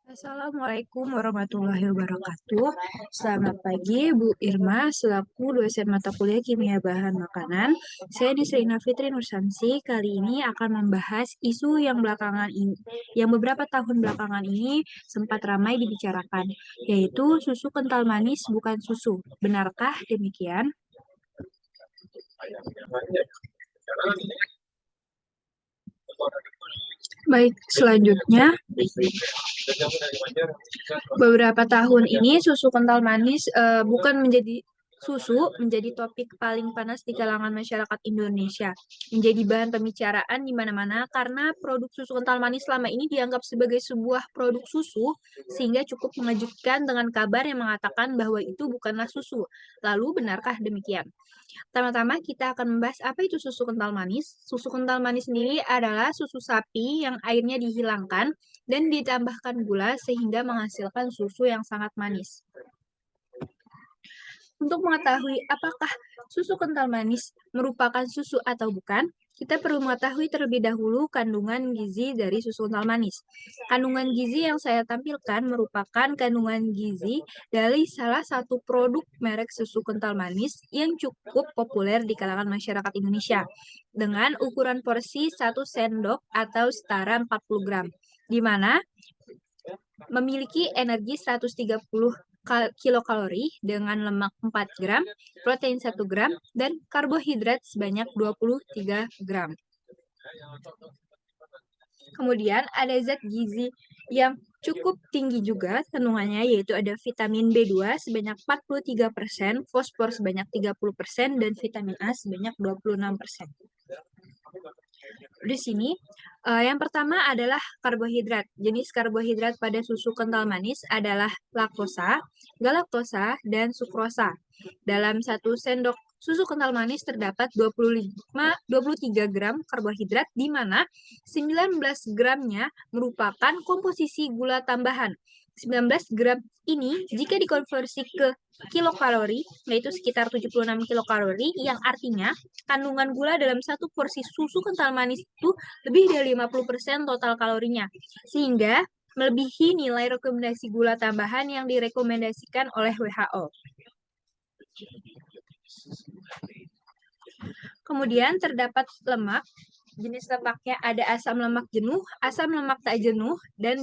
Assalamualaikum warahmatullahi wabarakatuh. Selamat pagi, Bu Irma, selaku dosen mata kuliah Kimia Bahan Makanan. Saya Nisrina Fitri Nursansi. Kali ini akan membahas isu yang beberapa tahun belakangan ini sempat ramai dibicarakan, yaitu susu kental manis bukan susu. Benarkah demikian? Baik, selanjutnya beberapa tahun ini susu kental manis bukan menjadi topik paling panas di kalangan masyarakat Indonesia. Menjadi bahan pembicaraan di mana-mana karena produk susu kental manis selama ini dianggap sebagai sebuah produk susu, sehingga cukup mengejutkan dengan kabar yang mengatakan bahwa itu bukanlah susu. Lalu, benarkah demikian? Pertama-tama kita akan membahas apa itu susu kental manis. Susu kental manis sendiri adalah susu sapi yang airnya dihilangkan dan ditambahkan gula sehingga menghasilkan susu yang sangat manis. Untuk mengetahui apakah susu kental manis merupakan susu atau bukan, kita perlu mengetahui terlebih dahulu kandungan gizi dari susu kental manis. Kandungan gizi yang saya tampilkan merupakan kandungan gizi dari salah satu produk merek susu kental manis yang cukup populer di kalangan masyarakat Indonesia dengan ukuran porsi 1 sendok atau setara 40 gram, di mana memiliki energi 130 kilokalori dengan lemak 4 gram, protein 1 gram, dan karbohidrat sebanyak 23 gram. Kemudian ada zat gizi yang cukup tinggi juga kandungannya, yaitu ada vitamin B2 sebanyak 43%, fosfor sebanyak 30%, dan vitamin A sebanyak 26%. Di sini, yang pertama adalah karbohidrat. Jenis karbohidrat pada susu kental manis adalah laktosa, galaktosa, dan sukrosa. Dalam 1 sendok susu kental manis terdapat 23 gram karbohidrat, di mana 19 gramnya merupakan komposisi gula tambahan. 19 gram ini jika dikonversi ke kilokalori, yaitu sekitar 76 kilokalori, yang artinya kandungan gula dalam satu porsi susu kental manis itu lebih dari 50% total kalorinya, sehingga melebihi nilai rekomendasi gula tambahan yang direkomendasikan oleh WHO. Kemudian terdapat lemak. Jenis lemaknya ada asam lemak jenuh, asam lemak tak jenuh, dan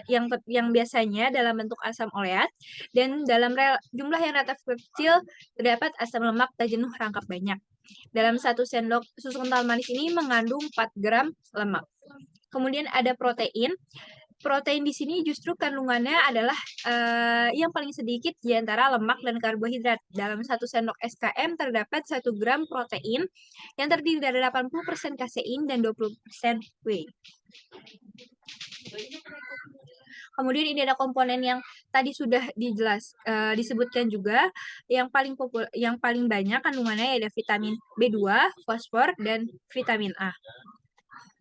yang biasanya dalam bentuk asam oleat, dan dalam jumlah yang relatif kecil terdapat asam lemak tak jenuh rangkap banyak. Dalam 1 sendok susu kental manis ini mengandung 4 gram lemak. Kemudian ada protein. Protein di sini justru kandungannya adalah yang paling sedikit di antara lemak dan karbohidrat. Dalam 1 sendok SKM terdapat 1 gram protein yang terdiri dari 80% kasein dan 20% whey. Kemudian ini ada komponen yang tadi sudah disebutkan juga, yang paling banyak kandungannya ada vitamin B2, fosfor, dan vitamin A.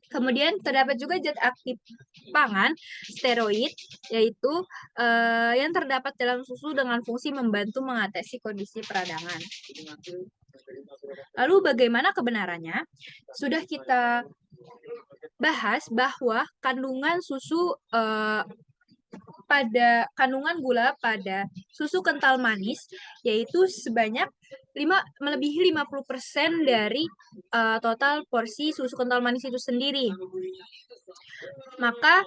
Kemudian terdapat juga zat aktif pangan, steroid, yaitu yang terdapat dalam susu dengan fungsi membantu mengatasi kondisi peradangan. Lalu bagaimana kebenarannya? Sudah kita bahas bahwa kandungan gula pada susu kental manis yaitu sebanyak melebihi 50% dari total porsi susu kental manis itu sendiri. Maka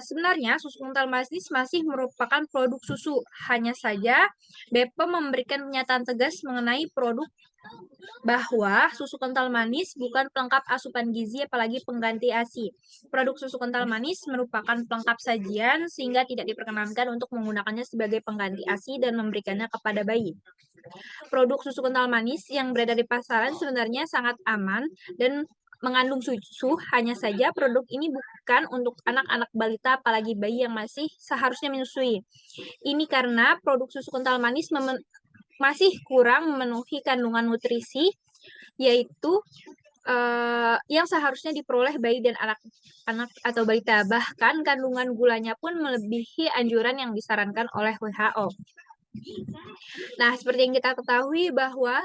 sebenarnya susu kental manis masih merupakan produk susu. Hanya saja BPOM memberikan pernyataan tegas mengenai produk bahwa susu kental manis bukan pelengkap asupan gizi apalagi pengganti ASI. Produk susu kental manis merupakan pelengkap sajian sehingga tidak diperkenankan untuk menggunakannya sebagai pengganti ASI dan memberikannya kepada bayi. Produk susu kental manis yang beredar di pasaran sebenarnya sangat aman dan mengandung susu, hanya saja produk ini bukan untuk anak-anak balita apalagi bayi yang masih seharusnya menyusui. Ini karena produk susu kental manis masih kurang memenuhi kandungan nutrisi, yaitu yang seharusnya diperoleh bayi dan anak-anak atau balita. Bahkan kandungan gulanya pun melebihi anjuran yang disarankan oleh WHO. Nah, seperti yang kita ketahui bahwa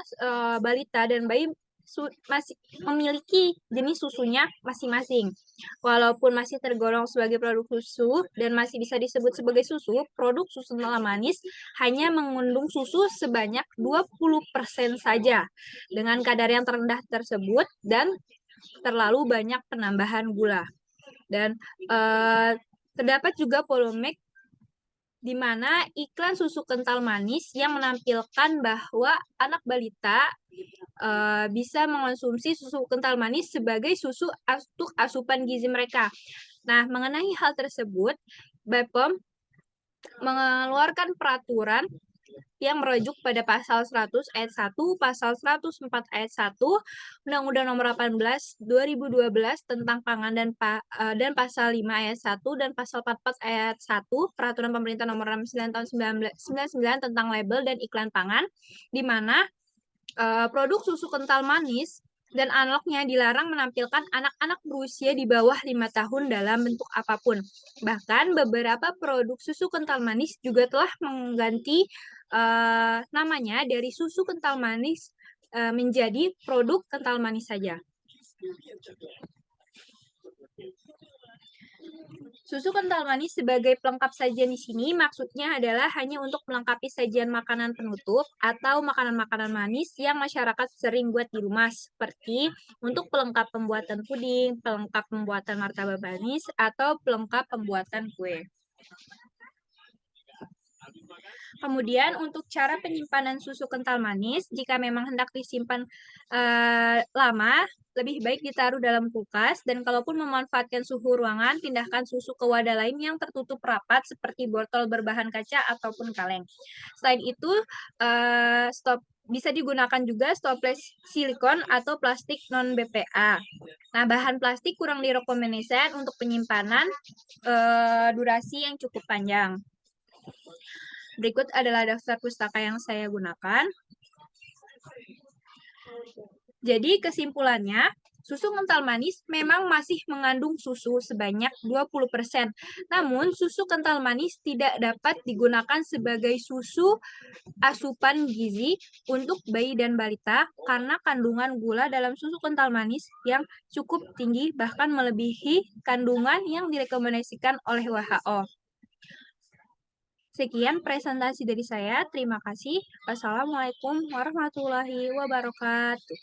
balita dan bayi masih memiliki jenis susunya masing-masing. Walaupun masih tergolong sebagai produk susu dan masih bisa disebut sebagai susu, produk susu kental manis hanya mengandung susu sebanyak 20% saja. Dengan kadar yang terendah tersebut dan terlalu banyak penambahan gula. Dan terdapat juga polemik di mana iklan susu kental manis yang menampilkan bahwa anak balita bisa mengonsumsi susu kental manis sebagai susu untuk asupan gizi mereka. Nah, mengenai hal tersebut, BPOM mengeluarkan peraturan yang merujuk pada pasal 100 ayat 1, pasal 104 ayat 1, Undang-Undang Nomor 18 2012 tentang pangan dan pasal 5 ayat 1 dan pasal 44 ayat 1 Peraturan Pemerintah Nomor 69 tahun 1999 tentang label dan iklan pangan, di mana produk susu kental manis dan analognya dilarang menampilkan anak-anak berusia di bawah 5 tahun dalam bentuk apapun. Bahkan beberapa produk susu kental manis juga telah mengganti namanya dari susu kental manis menjadi produk kental manis saja. Susu kental manis sebagai pelengkap sajian di sini maksudnya adalah hanya untuk melengkapi sajian makanan penutup atau makanan-makanan manis yang masyarakat sering buat di rumah, seperti untuk pelengkap pembuatan puding, pelengkap pembuatan martabak manis, atau pelengkap pembuatan kue. Kemudian untuk cara penyimpanan susu kental manis, jika memang hendak disimpan lama, lebih baik ditaruh dalam kulkas, dan kalaupun memanfaatkan suhu ruangan, pindahkan susu ke wadah lain yang tertutup rapat seperti botol berbahan kaca ataupun kaleng. Selain itu, bisa digunakan juga stoples silikon atau plastik non-BPA. Nah, bahan plastik kurang direkomendasikan untuk penyimpanan durasi yang cukup panjang. Berikut adalah daftar pustaka yang saya gunakan. Jadi kesimpulannya, susu kental manis memang masih mengandung susu sebanyak 20%. Namun, susu kental manis tidak dapat digunakan sebagai susu asupan gizi untuk bayi dan balita karena kandungan gula dalam susu kental manis yang cukup tinggi, bahkan melebihi kandungan yang direkomendasikan oleh WHO. Sekian presentasi dari saya. Terima kasih. Wassalamualaikum warahmatullahi wabarakatuh.